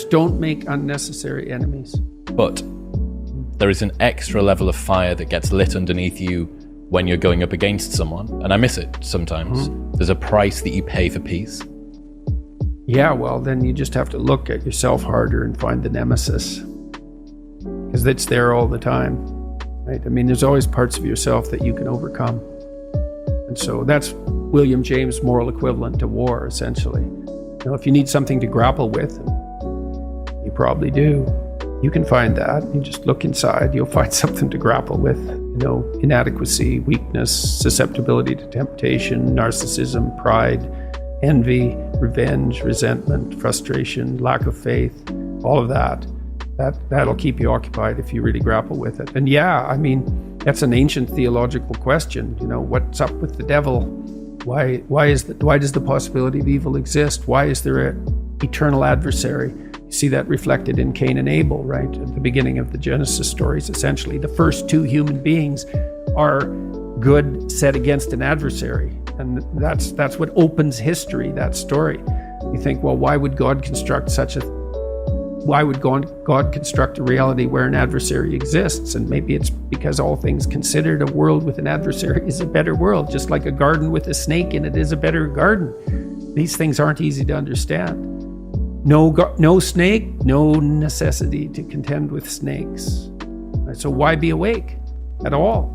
Don't make unnecessary enemies. But there is an extra level of fire that gets lit underneath you when you're going up against someone, and I miss it sometimes. There's a price that you pay for peace. Yeah, well, then you just have to look at yourself harder and find the nemesis, because it's there all the time, right? I mean, there's always parts of yourself that you can overcome. And so that's William James' moral equivalent to war, essentially. You know, if you need something to grapple with, and you probably do, you can find that. You just look inside, you'll find something to grapple with. You know, inadequacy, weakness, susceptibility to temptation, narcissism, pride, envy, revenge, resentment, frustration, lack of faith, all of that. That'll keep you occupied if you really grapple with it. And yeah, I mean, that's an ancient theological question. You know, what's up with the devil? Why does the possibility of evil exist? Why is there an eternal adversary? You see that reflected in Cain and Abel, right? At the beginning of the Genesis stories, essentially. The first two human beings are good set against an adversary. And that's what opens history, that story. You think, well, why would God construct a reality where an adversary exists? And maybe it's because all things considered, a world with an adversary is a better world, just like a garden with a snake in it is a better garden. These things aren't easy to understand. No snake, no necessity to contend with snakes. So why be awake at all?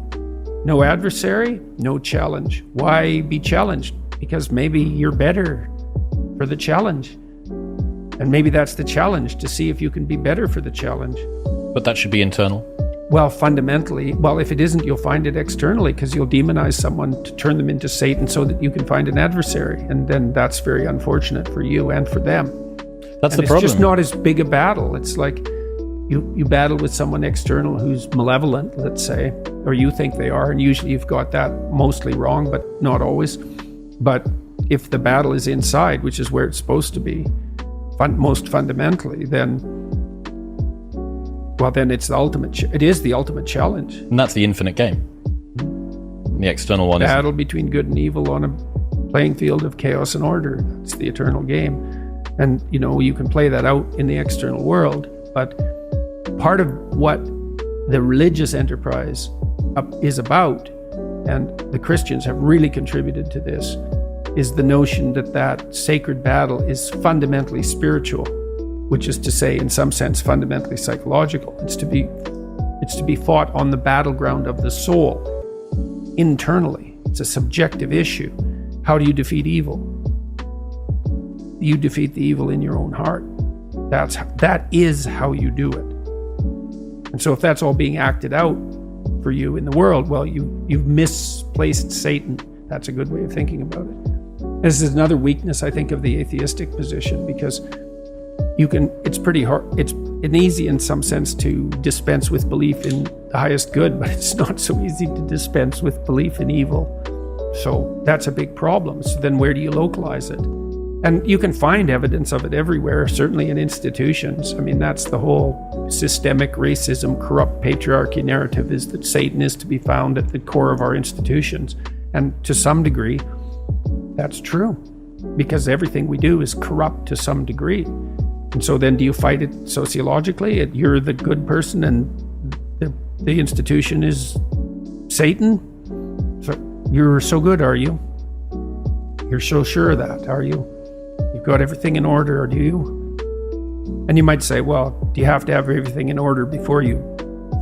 No adversary, no challenge. Why be challenged? Because maybe you're better for the challenge. And maybe that's the challenge, to see if you can be better for the challenge. But that should be internal. Well, fundamentally, if it isn't, you'll find it externally, because you'll demonize someone to turn them into Satan so that you can find an adversary. And then that's very unfortunate for you and for them. That's the problem. It's just not as big a battle. It's like you battle with someone external who's malevolent, let's say, or you think they are, and usually you've got that mostly wrong, but not always. But if the battle is inside, which is where it's supposed to be, most fundamentally, then it's the ultimate. It is the ultimate challenge, and that's the infinite game. The external one is battle between good and evil on a playing field of chaos and order. That's the eternal game, and you know you can play that out in the external world. But part of what the religious enterprise is about, and the Christians have really contributed to this, is the notion that sacred battle is fundamentally spiritual, which is to say, in some sense, fundamentally psychological. It's to be fought on the battleground of the soul, internally. It's a subjective issue. How do you defeat evil? You defeat the evil in your own heart. That is how you do it. And so if that's all being acted out for you in the world, well, you've misplaced Satan. That's a good way of thinking about it. This is another weakness, I think, of the atheistic position, because it's pretty hard. It's easy in some sense to dispense with belief in the highest good, but it's not so easy to dispense with belief in evil. So that's a big problem. So then where do you localize it? And you can find evidence of it everywhere, certainly in institutions. I mean, that's the whole systemic racism, corrupt patriarchy narrative, is that Satan is to be found at the core of our institutions. And to some degree, that's true, because everything we do is corrupt to some degree. And so then do you fight it sociologically? You're the good person and the institution is Satan? So you're so good, are you? You're so sure of that, are you? You've got everything in order, do you? And you might say, well, do you have to have everything in order before you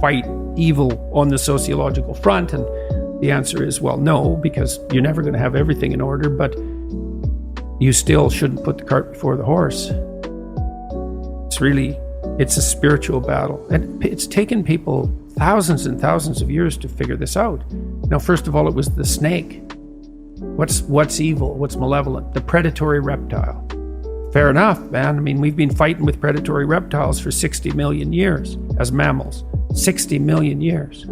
fight evil on the sociological front? And the answer is, well, no, because you're never going to have everything in order, but you still shouldn't put the cart before the horse. It's a spiritual battle. And it's taken people thousands and thousands of years to figure this out. Now, first of all, it was the snake. What's evil? What's malevolent? The predatory reptile. Fair enough, man. I mean, we've been fighting with predatory reptiles for 60 million years as mammals. 60 million years.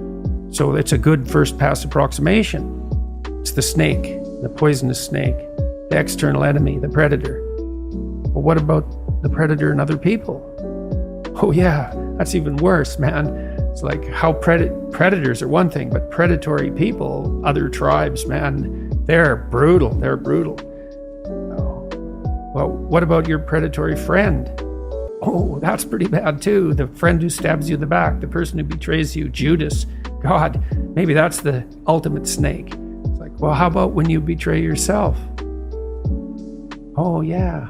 So it's a good first pass approximation. It's the snake, the poisonous snake, the external enemy, the predator. But what about the predator and other people? Oh yeah, that's even worse, man. It's like how predators are one thing, but predatory people, other tribes, man, they're brutal. They're brutal. Oh. Well, what about your predatory friend? Oh, that's pretty bad too. The friend who stabs you in the back, the person who betrays you, Judas. God, maybe that's the ultimate snake. It's like, well, how about when you betray yourself? Oh, yeah.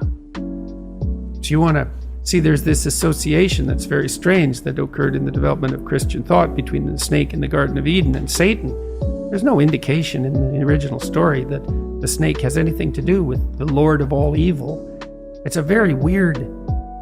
So you want to see there's this association that's very strange that occurred in the development of Christian thought between the snake in the Garden of Eden and Satan. There's no indication in the original story that the snake has anything to do with the Lord of all evil. It's a very weird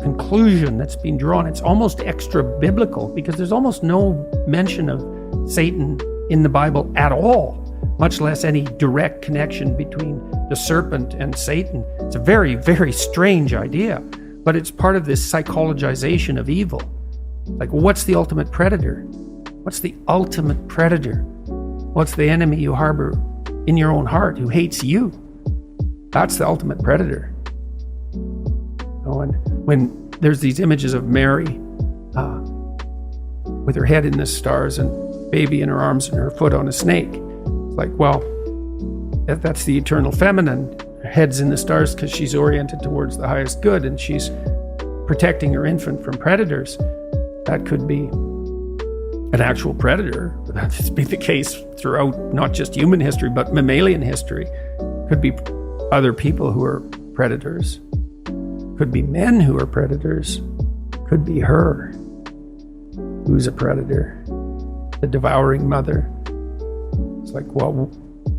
conclusion that's been drawn. It's almost extra biblical because there's almost no mention of Satan in the Bible at all, much less any direct connection between the serpent and Satan. It's a very, very strange idea, but it's part of this psychologization of evil. Like, what's the ultimate predator? What's the ultimate predator? What's the enemy you harbor in your own heart who hates you? That's the ultimate predator. And when there's these images of Mary with her head in the stars and baby in her arms and her foot on a snake, it's like, well, that's the eternal feminine. Her head's in the stars because she's oriented towards the highest good and she's protecting her infant from predators. That could be an actual predator. That's been the case throughout not just human history, but mammalian history. Could be other people who are predators. Could be men who are predators. Could be her, who's a predator. The devouring mother. It's like, well,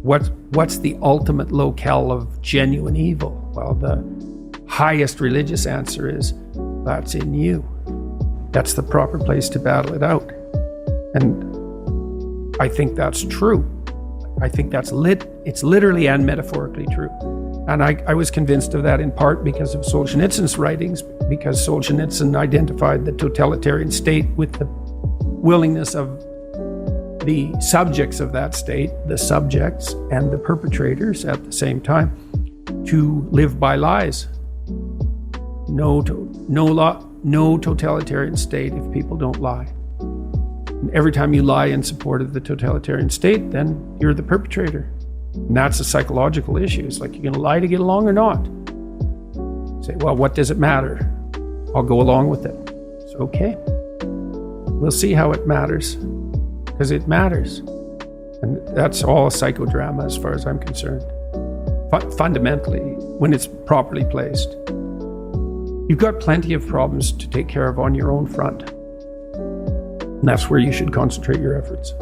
what's the ultimate locale of genuine evil? Well, the highest religious answer is, that's in you. That's the proper place to battle it out. And I think that's true. I think it's literally and metaphorically true. And I was convinced of that in part because of Solzhenitsyn's writings, because Solzhenitsyn identified the totalitarian state with the willingness of the subjects of that state, the subjects and the perpetrators at the same time, to live by lies. No totalitarian state if people don't lie. And every time you lie in support of the totalitarian state, then you're the perpetrator. And that's a psychological issue. It's like, you're going to lie to get along or not? Say, well, what does it matter? I'll go along with it. It's okay. We'll see how it matters, because it matters. And that's all a psychodrama as far as I'm concerned. Fundamentally, when it's properly placed. You've got plenty of problems to take care of on your own front. And that's where you should concentrate your efforts.